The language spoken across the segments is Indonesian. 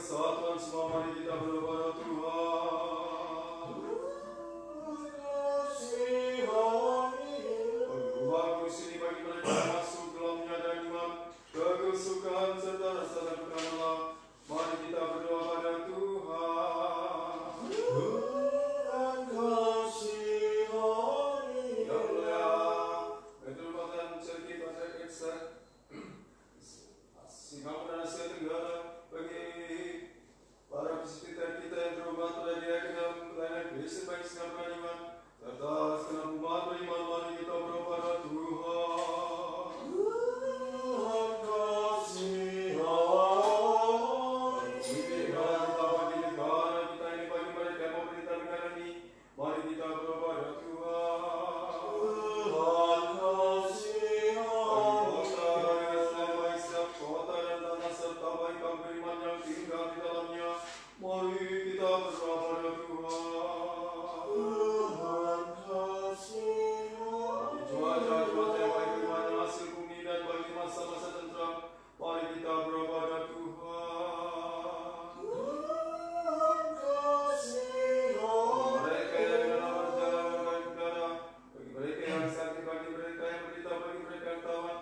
kesatuan semua, mari kita berdoa kepada Tuhan. Berubah sini bagi mereka yang masuk dalamnya dan iman, kesukaan serta rasa takut Allah. Mari kita berdoa pada Tuhan. Tuhan kasihani. Ya Allah, keterlibatan sedikit pada eksak Singapura dan Asia Tenggara bagi para peserta kita yang berobat pada diagram pelayanan Kristen bagi Singapura iman serta segenap umat beriman. Mari kita berdoa pada Tuhan. Tuhan kasihani. Kita bagi negara kita ini, bagi mereka yang memerintah negara ini, mari kita berdoa pada Tuhan. Tuhan kasihani. Kota dan tanah serta bagi kaum beriman yang tinggal di dalamnya, mari kita berdoa pada Tuhan. Tuhan kasihani. Cuaca yang baik beriman yang hasil bumi dan bagi masa-masa tentram, mari kita berdoa pada Tuhan. Tuhan kasihani. Mereka yang dalam perjalanan bagi udara, bagi mereka yang sakit, bagi mereka yang menderita, bagi mereka yang tawan,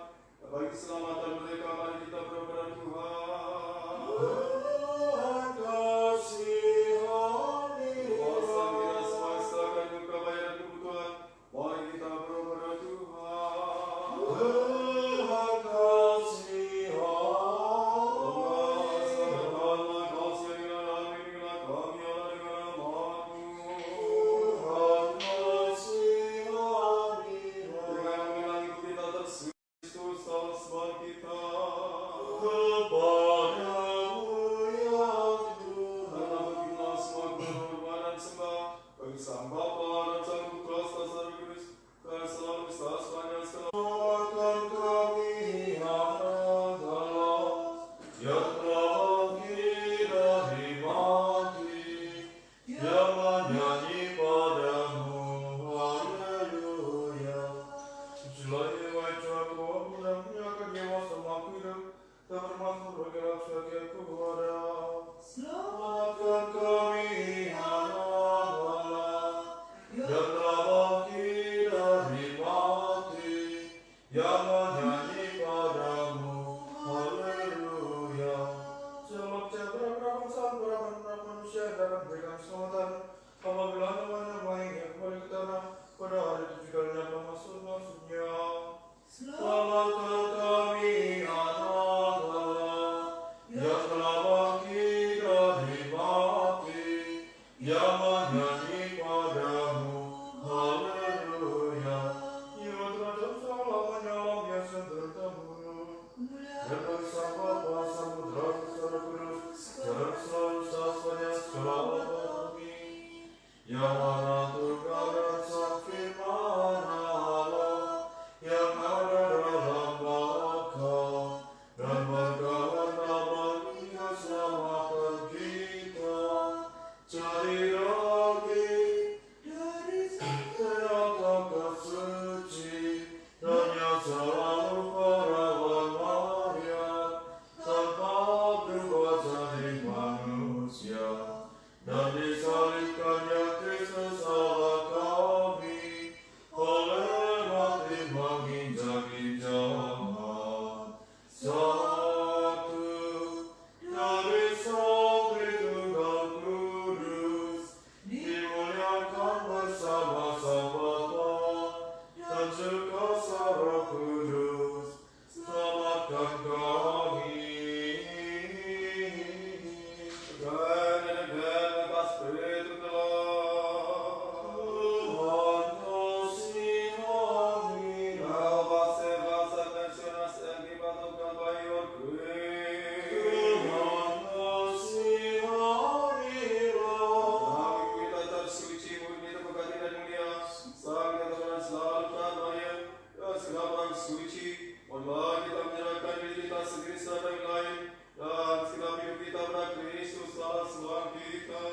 bagi keselamatan mereka, mari kita berdoa pada Tuhan. Tuhan kasihani. Kuasa kita semesta akan buka bayaran kebutuhan, mari kita berdoa pada Tuhan. Tuhan kasihani. Selamatkanlah kasih yang dalam hiduplah kami, Allah, dengan nama-Mu. Tuhan kasihani. Dengan mengenang kita tersuci Kristus salah sebab kita kepadamu ya Tuhan. Dan berikanlah semua hormat dan sembah bagi Sang Bapa dan Sang Putra serta Sang Roh Kudus, dan selalu sepanjang segala akan kami Allah yang telah bangkit dari mati, yang menyanyi padamu haleluya. Selain wajahku menangnya akan nyawa sama hidup, tak termasuk bergerak sebagai kepada. Selamatkan kami anak Allah yang telah bangkit dari mati, yang menyanyi padamu haleluya. Selamat sejahtera bangsa para manusia dapat berikan keselamatan apabila namanya baik yang kembali ke tanah pada hari tujuh kalinya masuknya. Selamatkan kami anak Allah yang telah bangkit dari mati, yang menyanyi padamu haleluya. Ya terhadap selamanya biasa bertemu, dan bagi Sang Bapa, Sang Putra, Sang Roh Kudus, jalan selalu selamanya selama bumi. Yang mana Tuhan dan Sang Firman Allah yang ada dalam Bapa dan berkawan bagi keselamatan kita. Cari lagi dari segala kesuci dan yang selalu perawan Maria tanpa berbuat jadi manusia, dan disalibkannya Kristus Allah kami oleh mati menginjak-injak. Satu dari Sang Tritunggal Kudus dimuliakan bersama Sang Bapa dan juga Sang Roh Kudus. Selamatkan kami. Suci, mohonlah kita menyerahkan diri kita sendiri serta yang lain, dan segala hidup kita pada Kristus Allah Tuhan kita.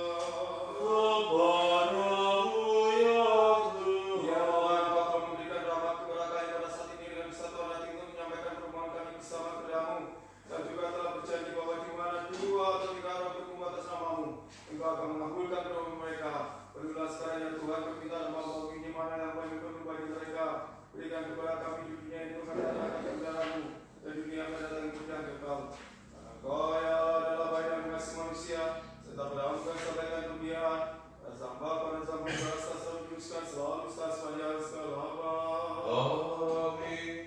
Kepadamu ya Tuhan. Ya Allah, Engkau telah memberikan rahmat kepada kami pada saat ini dengan kesatuan hati untuk menyampaikan permohonan kami bersama kepadamu, dan juga telah berjanji bahwa di mana dua atau tiga orang juga akan mengabulkan doa mereka. Berilah sekalian Tuhan permintaan hamba ini mana yang paling perlu bagi mereka. Berikan kepada kami di dunia itu kedatangan kebenaran-Mu, dan dunia kedatangan kebenaran kekal. Karena Engkau ya adalah baik dan mengasihi manusia, serta beramukan sampaikan kemuliaan, dan sang Bapa dan sang Putra serta selalu teruskan selalu sepanjang segala abad. Amin.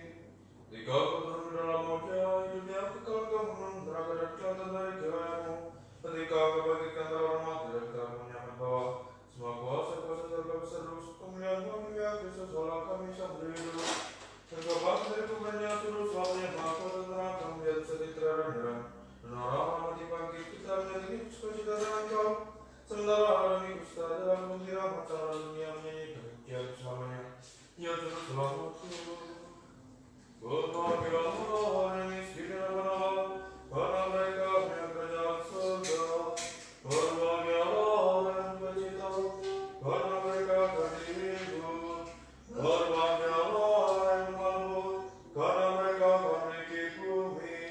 Jika aku turun dalam wajah hidupnya, kekal kamu neraka dan kelihatan dari jalanmu. Ketika aku bangkitkan dalam mati dan kamu menyamai bawah, semua kuasa surga berseru, kemuliaan kami ya Kristus Allah kami sang hidup. Dan kau bangkit dari kuburnya turun selamanya bangkit dan neraka melihat setidaknya. Dan orang mati bangkit kita menjadi sukacita dengan kau. Sementara orang ini kusta dalam gembira masalah dunia menyanyi kebencian selamanya. Ya turun selamatku. Berbahagialah orang yang miskin dan berdoa, karena mereka punya kerajaan surga. Berbahagialah orang yang bercita, karena mereka akan dihibur. Berbahagialah orang yang lembut, karena mereka akan memiliki bumi.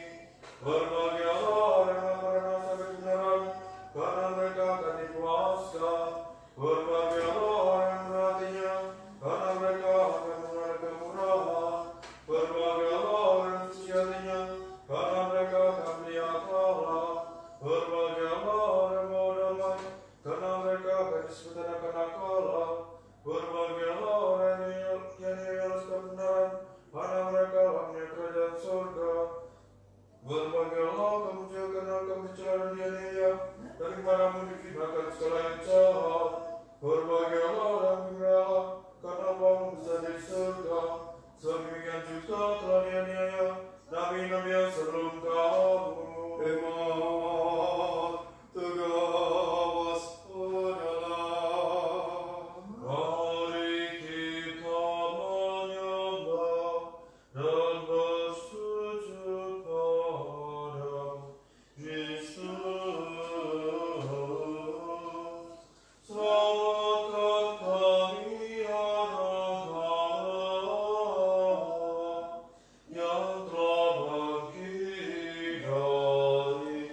Berbahagialah orang yang karena sakit kebenaran, karena mereka akan dipuaskan. Berbahagialah orang yang berhatinya, karena mereka akan mengenal kemurahan. Berbahagialah orang yang suci hatinya, karena mereka akan melihat Allah. Berbahagialah orang yang mau damai, karena mereka akan disebut anak-anak Allah. Berbahagialah orang yang nyaris kebenaran, karena mereka akan punya kerajaan surga. Berbahagialah kamu juga karena kamu dicela dan dianiaya, daripadamu difitnahkan segala yang jahat. Berbahagialah orang yang gembira, karena kamu bisa di surga. Demikian juga telah dianiaya nabi-nabi yang sebelum kamu. Hemat, tegak waspadalah. Mari kita menyembah dan bersujud pada Yesus. Selamatkan kami anak Allah yang telah bangkit dari mati,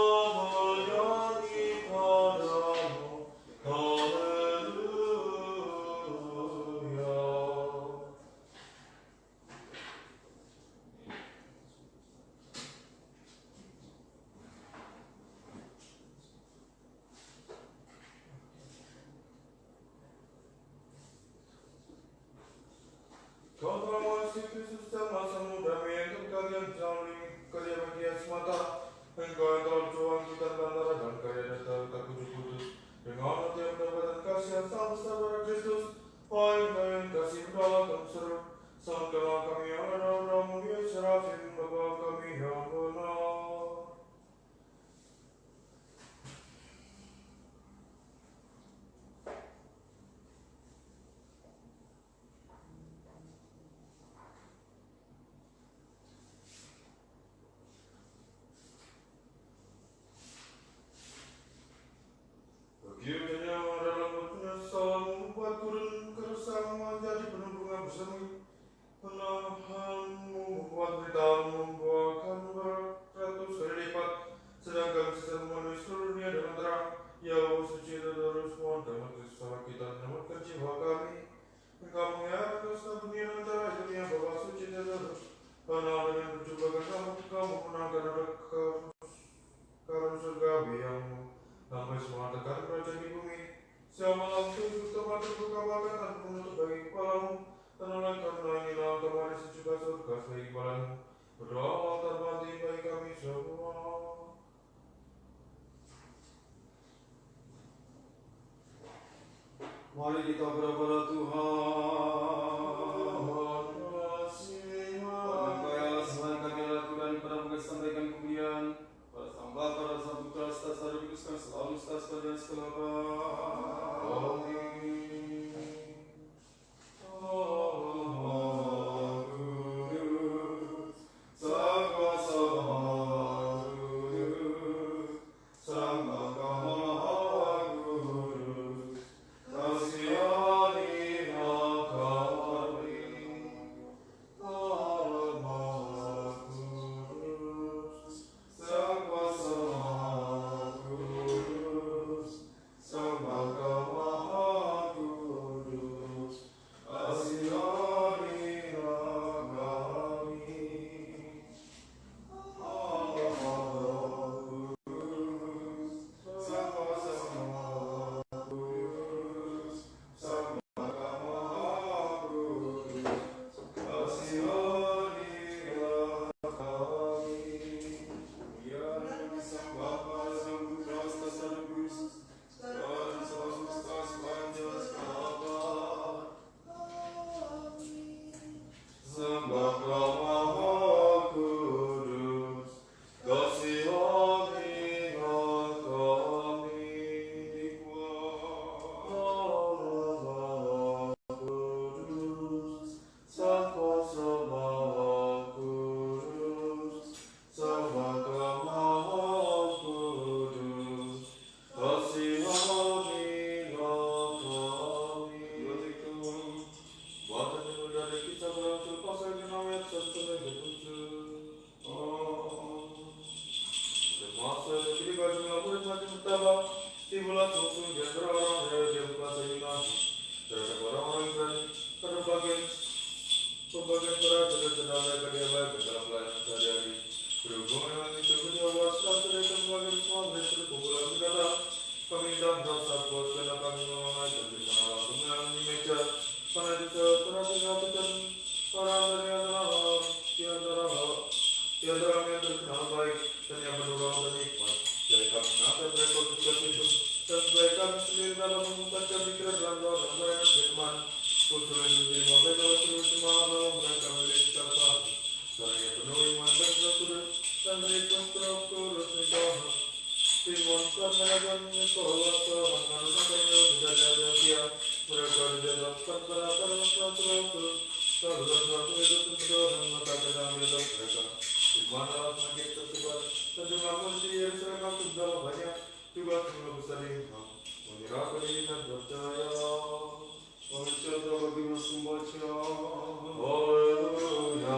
yang menyanyi padamu, haleluya. Kau telah mengasihi Kristus dan masa muda yang kalian melalui karya bagian semata. Engkau yang telah berjuang kita antara dan karya data tak kudus dengan hati yang mendapatkan kasih yang sangat besar pada Kristus. Wahai kalian kasih berdoa dan seru, sangkalah kami yang ada dalam mulia serafim Bapa kami yang benar. Bagi yang dalam penyesalan membuat turun keresahan menjadi penuh bunga bersemi. Penahanmu membuat beritamu membuahkan beratus kali lipat. Sedangkan sisa memenuhi seluruh dunia dengan terang. Ya Allah suci dan terus mohon karena kesalahan kita menyelamatkan jiwa kami. Engkau mengingatkan kesalahan dunia antara dunia Bapa suci dan terus. Karena dengan perjumpaan kamu memenangkan ada karun surgawi yang sampai semua tekan kerajaan di bumi. Siapa malam itu tempat terbuka dan menutup bagi kepalamu. Dan oleh karena inilah kembali sejuta surga bagi kepalamu. Berdoa terbanti bagi kami semua. Mari kita berdoa Tuhan. Engkau ya Allah Tuhan kami lakukan pada bukan sampaikan kemuliaan. Pada sang Bapa dan sang Putra serta selalu dikuduskan selalu sepanjang segala abad. Amin. Sang Kuasa Maha Kudus, Sang Bapa Maha Kudus, kasihanilah di antara yang terkenal baik dan yang menolong dan hikmat. Dari kami mengatur mereka untuk itu, dan sebagai kami sendiri dalam mengungkapkan pikiran dalam doa dan melayan firman, khususnya di dunia mereka terus malam mereka milik siapa, dan yang penuh iman dan kudus, dan berikut terus nikahan. Timon karena sekolah seorang manusia tidak ada dia, mereka dijelaskan pada terus. Lalu itu dan mata pedang di atas mereka. Di mana sakit tersebar, dan jumlah manusia yang serang sudah banyak, juga jumlah besar iman. Menyerahkan diri dan percaya. Percaya bagi membaca. Haleluya,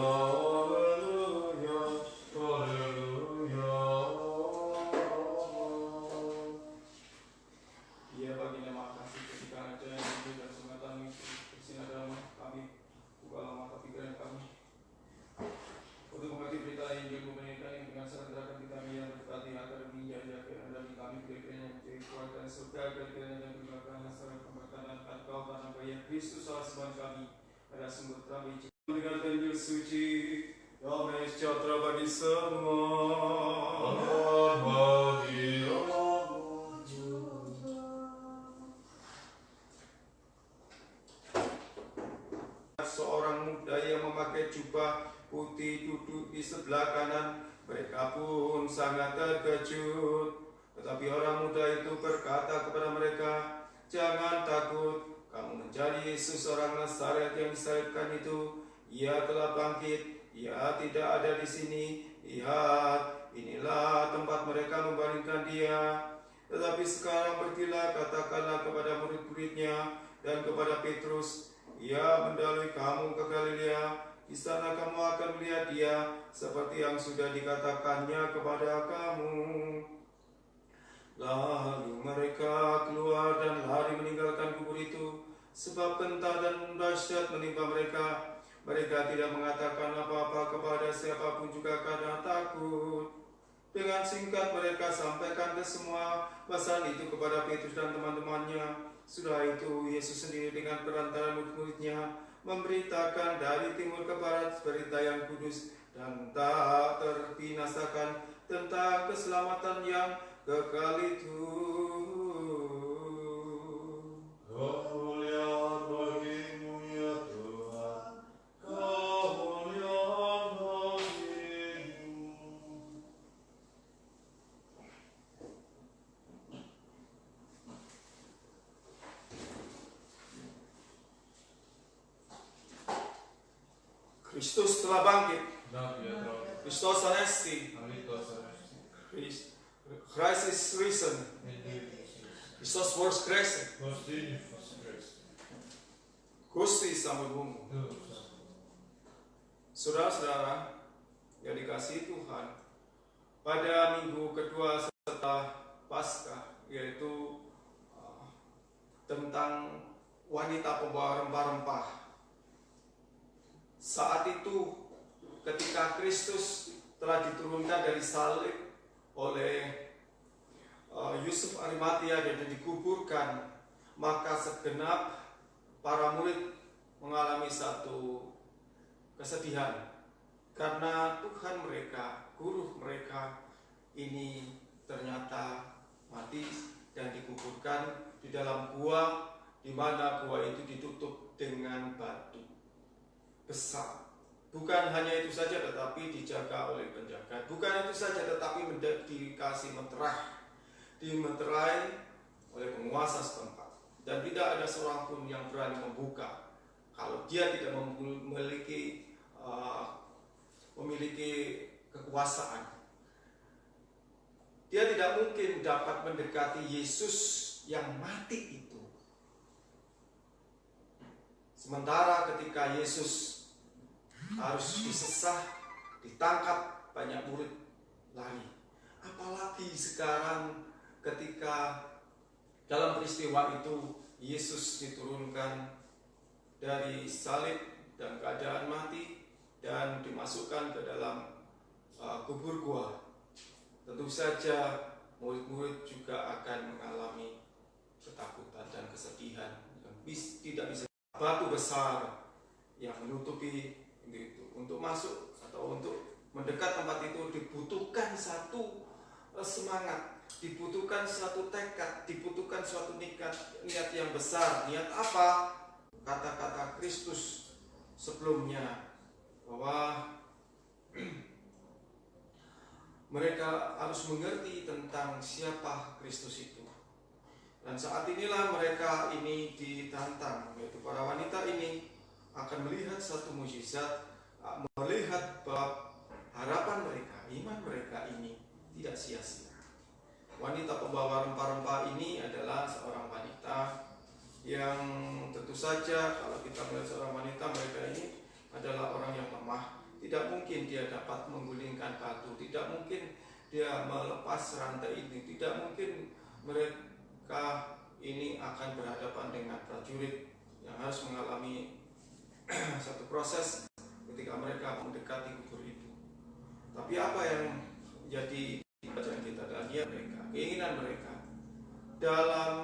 haleluya, haleluya. Ya baginda makasih ketika ada yang hidup dan sengatan bersinar dalam kami. Bukalah mata pikiran kami untuk mengerti berita Injil kebenaran yang dengan sangat gerakan kita yang berkati agar menjadi dan kami kiranya menjadi keluarga surga kiranya dan berbahagia secara pemberkatan Engkau karena bayar Kristus salah semua kami pada sumber kami mendengarkan Injil suci. Damai sejahtera bagi semua. Seorang muda yang memakai jubah putih duduk di sebelah kanan. Mereka pun sangat terkejut. Tetapi orang muda itu berkata kepada mereka, "Jangan takut, kamu mencari Yesus orang Nazaret yang disalibkan itu. Ia telah bangkit, ia tidak ada di sini. Lihat, inilah tempat mereka membaringkan dia. Tetapi sekarang pergilah, katakanlah kepada murid-muridnya dan kepada Petrus, ia mendalui kamu ke Galilea. Di sana kamu akan melihat dia seperti yang sudah dikatakannya kepada kamu." Lalu mereka keluar dan lari meninggalkan kubur itu, sebab gentar dan dahsyat menimpa mereka. Mereka tidak mengatakan apa-apa kepada siapapun juga karena takut. Dengan singkat mereka sampaikan ke semua pasal itu kepada Petrus dan teman-temannya. Sudah itu Yesus sendiri dengan perantara murid-muridnya memberitakan dari timur ke barat berita yang kudus dan tak terbinasakan tentang keselamatan yang kekal itu. Kemuliaan bagimu ya Tuhan, kemuliaan bagimu. Kristus telah bangkit. Kristus Christos anesti. Christ is risen. Christos was crescent. Gusti sambut. Saudara-saudara yang dikasihi Tuhan, pada minggu kedua setelah Paskah, yaitu tentang wanita pembawa rempah-rempah. Saat itu ketika Kristus telah diturunkan dari salib oleh Yusuf Arimatia dan dikuburkan, maka segenap para murid mengalami satu kesedihan karena Tuhan mereka, guru mereka ini ternyata mati dan dikuburkan di dalam gua, di mana gua itu ditutup dengan batu besar. Bukan hanya itu saja, tetapi dijaga oleh penjaga. Bukan itu saja, tetapi dikasih dimeterai oleh penguasa setempat. Dan tidak ada seorang pun yang berani membuka kalau dia tidak memiliki kekuasaan. Dia tidak mungkin dapat mendekati Yesus yang mati itu. Sementara ketika Yesus harus disesah, ditangkap, banyak murid lari. Apalagi sekarang ketika dalam peristiwa itu Yesus diturunkan dari salib dan keadaan mati dan dimasukkan ke dalam kubur gua. Tentu saja murid-murid juga akan mengalami ketakutan dan kesedihan. Tidak bisa batu besar yang menutupi itu untuk masuk atau untuk mendekat tempat itu dibutuhkan satu semangat, dibutuhkan suatu tekad, dibutuhkan suatu niat yang besar. Niat apa? Kata-kata Kristus sebelumnya bahwa mereka harus mengerti tentang siapa Kristus itu. Dan saat inilah mereka ini ditantang, yaitu para wanita ini akan melihat satu mukjizat, melihat bahwa harapan mereka, iman mereka ini tidak sia-sia. Wanita pembawa rempah-rempah ini adalah seorang wanita yang tentu saja kalau kita melihat seorang wanita, mereka ini adalah orang yang lemah. Tidak mungkin dia dapat menggulingkan batu, tidak mungkin dia melepas rantai ini, tidak mungkin mereka ini akan berhadapan dengan prajurit yang harus mengalami satu proses ketika mereka mendekati kubur itu. Tapi apa yang menjadi bacaan kita adalah niat mereka, keinginan mereka, dalam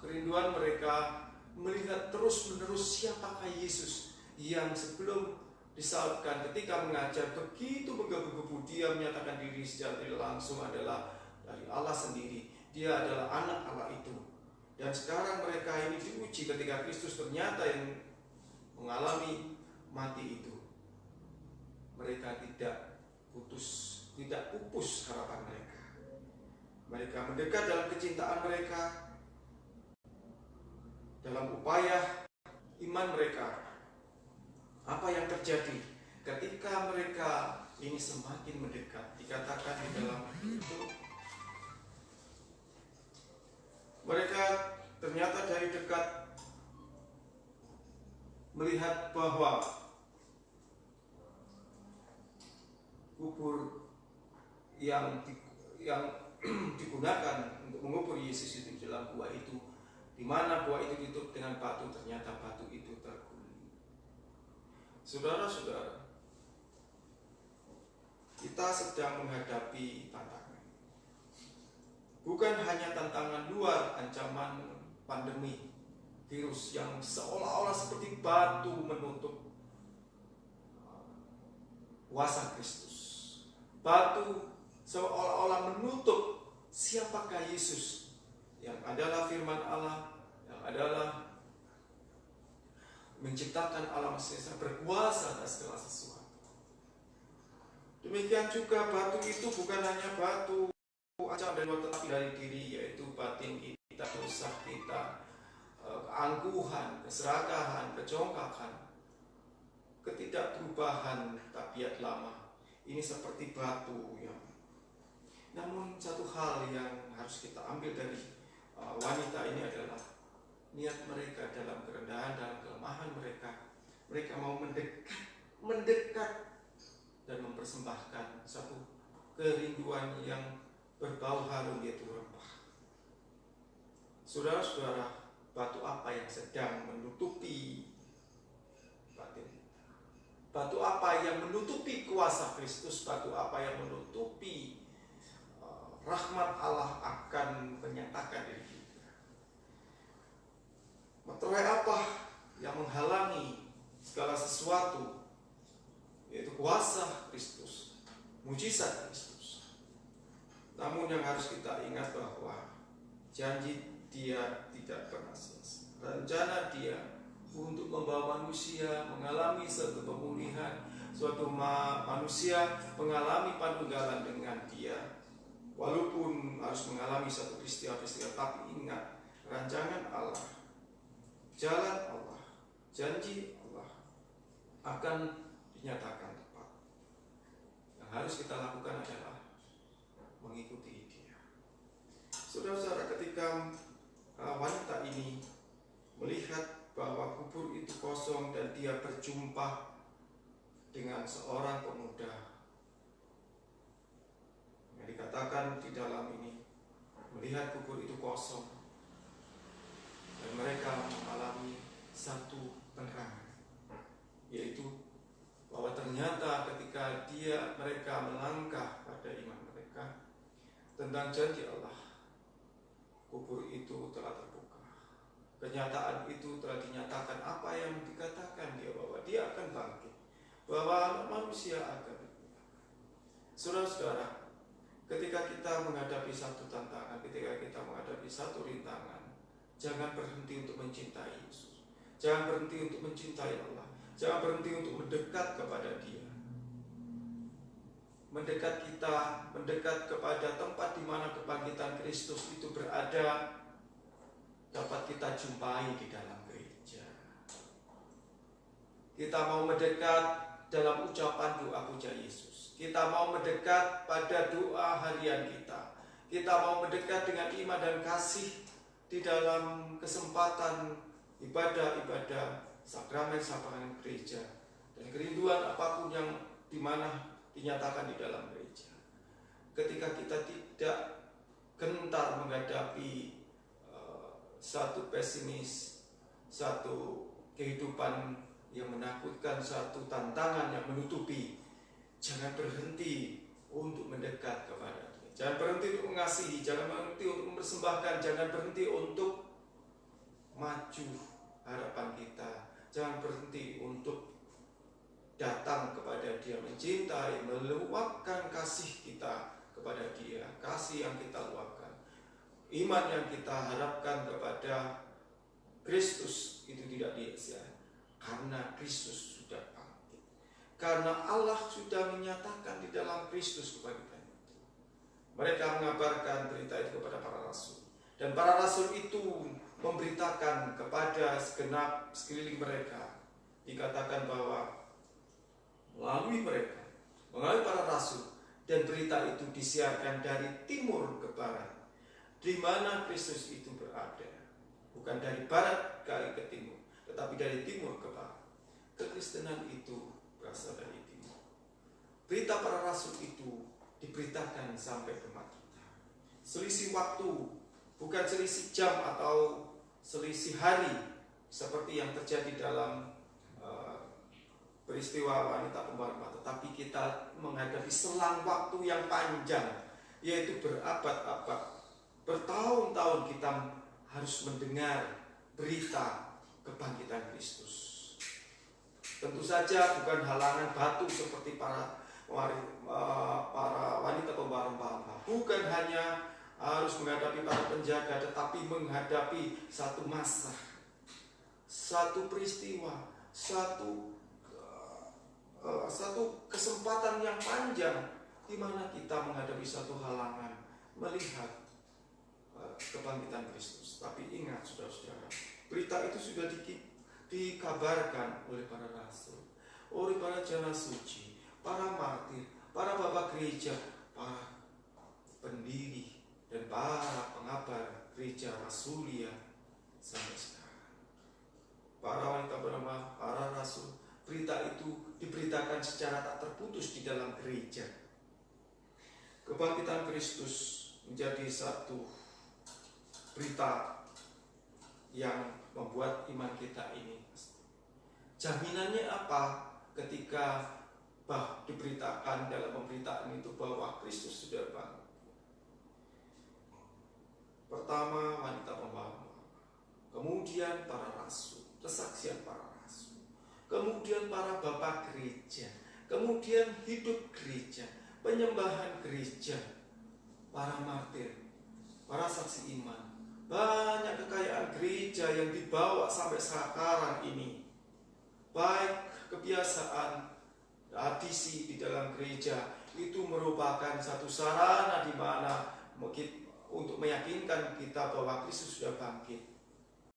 kerinduan mereka melihat terus-menerus siapakah Yesus yang sebelum disalibkan ketika mengajar begitu menggebu-gebu, dia menyatakan diri secara langsung adalah dari Allah sendiri. Dia adalah anak Allah itu. Dan sekarang mereka ini diuji ketika Kristus ternyata yang mengalami mati itu. Mereka tidak pupus harapan mereka. Mereka mendekat dalam kecintaan mereka, dalam upaya iman mereka. Apa yang terjadi ketika mereka ini semakin mendekat? Dikatakan di dalam itu, mereka ternyata dari dekat melihat bahwa kubur yang digunakan untuk mengubur Yesus itu dalam gua itu, di mana gua itu ditutup dengan batu, ternyata batu itu terguling. Saudara-saudara, kita sedang menghadapi tantangan. Bukan hanya tantangan luar, ancaman pandemi virus yang seolah-olah seperti batu menutup kuasa Kristus. Batu seolah-olah menutup siapakah Yesus yang adalah firman Allah, yang adalah menciptakan alam semesta, berkuasa atas segala sesuatu. Demikian juga batu itu bukan hanya batu ancam dan tetapi dari diri, yaitu batin kita, dosa kita, keangkuhan, keserakahan, kejongkakan, ketidakperubahan tabiat lama. Ini seperti batu yang. Namun satu hal yang harus kita ambil dari wanita ini adalah niat mereka dalam kerendahan, dalam kelemahan mereka. Mereka mau mendekat dan mempersembahkan satu kerinduan yang berbau harum, yaitu rempah. Saudara-saudara, batu apa yang sedang menutupi batin? Batu apa yang menutupi kuasa Kristus? Batu apa yang menutupi rahmat Allah akan menyatakan diri kita? Materai apa yang menghalangi segala sesuatu, yaitu kuasa Kristus, mujizat Kristus. Namun yang harus kita ingat bahwa janji Dia tidak pernah sia-sia. Rencana Dia untuk membawa manusia mengalami suatu pemulihan, suatu manusia mengalami panunggalan dengan Dia. Walaupun harus mengalami satu peristiwa-peristiwa, tapi ingat, rancangan Allah, jalan Allah, janji Allah akan dinyatakan tepat. Yang harus kita lakukan adalah mengikuti Dia. Saudara-saudara, ketika wanita ini melihat bahwa kubur itu kosong dan dia berjumpa dengan seorang pemuda yang dikatakan di dalam ini, melihat kubur itu kosong dan mereka mengalami satu penerangan, yaitu bahwa ternyata ketika mereka melangkah pada iman mereka tentang janji Allah, kubur itu telah terbuka. Kenyataan itu telah dinyatakan, apa yang dikatakan Dia, bahwa Dia akan bangkit, bahwa manusia akan Saudara-saudara, ketika kita menghadapi satu tantangan, ketika kita menghadapi satu rintangan, jangan berhenti untuk mencintai Yesus. Jangan berhenti untuk mencintai Allah. Jangan berhenti untuk mendekat kepada Dia. Mendekat kepada tempat di mana kebangkitan Kristus itu berada, dapat kita jumpai di dalam gereja. Kita mau mendekat dalam ucapan doa puja Yesus. Kita mau mendekat pada doa harian kita. Kita mau mendekat dengan iman dan kasih di dalam kesempatan ibadah-ibadah sakramen-sakramen gereja, dan kerinduan apapun yang dimana dinyatakan di dalam gereja. Ketika kita tidak gentar menghadapi satu pesimis, satu kehidupan yang menakutkan, satu tantangan yang menutupi, jangan berhenti untuk mendekat kepada Dia. Jangan berhenti untuk mengasihi, jangan berhenti untuk mempersembahkan, jangan berhenti untuk maju harapan kita. Jangan berhenti untuk datang kepada Dia, mencintai, meluapkan kasih kita kepada Dia, kasih yang kita luapkan, iman yang kita harapkan kepada Kristus itu tidak sia-sia, karena Kristus sudah bangkit, karena Allah sudah menyatakan di dalam Kristus kebangkitan itu. Mereka mengabarkan berita itu kepada para rasul, dan para rasul itu memberitakan kepada segenap sekeliling mereka. Dikatakan bahwa melalui mereka, melalui para rasul, dan berita itu disiarkan dari timur ke barat, di mana Kristus itu berada. Bukan dari barat ke timur, tetapi dari timur ke barat. Kekristenan itu berasal dari timur. Berita para rasul itu diberitakan sampai rumah kita. Selisih waktu, bukan selisih jam atau selisih hari, seperti yang terjadi dalam peristiwa wanita pembawa rempah, tetapi kita menghadapi selang waktu yang panjang, yaitu berabad-abad, bertahun-tahun kita harus mendengar berita kebangkitan Kristus. Tentu saja bukan halangan batu seperti para wanita pembawa rempah, bukan hanya harus menghadapi para penjaga, tetapi menghadapi satu masa, satu peristiwa, satu kesempatan yang panjang di mana kita menghadapi satu halangan melihat kebangkitan Kristus. Tapi ingat saudara-saudara, berita itu sudah dikabarkan oleh para rasul, oleh para jana suci, para martir, para bapak gereja, para pendiri dan para pengabar gereja rasulia sampai sekarang. Para wanita bernama para rasul, berita itu diberitakan secara tak terputus di dalam gereja. Kebangkitan Kristus menjadi satu berita yang membuat iman kita ini. Jaminannya apa ketika diberitakan dalam pemberitaan itu bahwa Kristus sudah bangkit? Pertama, wanita pembawa, kemudian para rasul, kesaksian para rasul, kemudian para bapak gereja, kemudian hidup gereja, penyembahan gereja, para martir, para saksi iman. Banyak kekayaan gereja yang dibawa sampai sekarang ini, baik kebiasaan, tradisi di dalam gereja itu merupakan satu sarana di mana untuk meyakinkan kita bahwa Kristus sudah bangkit.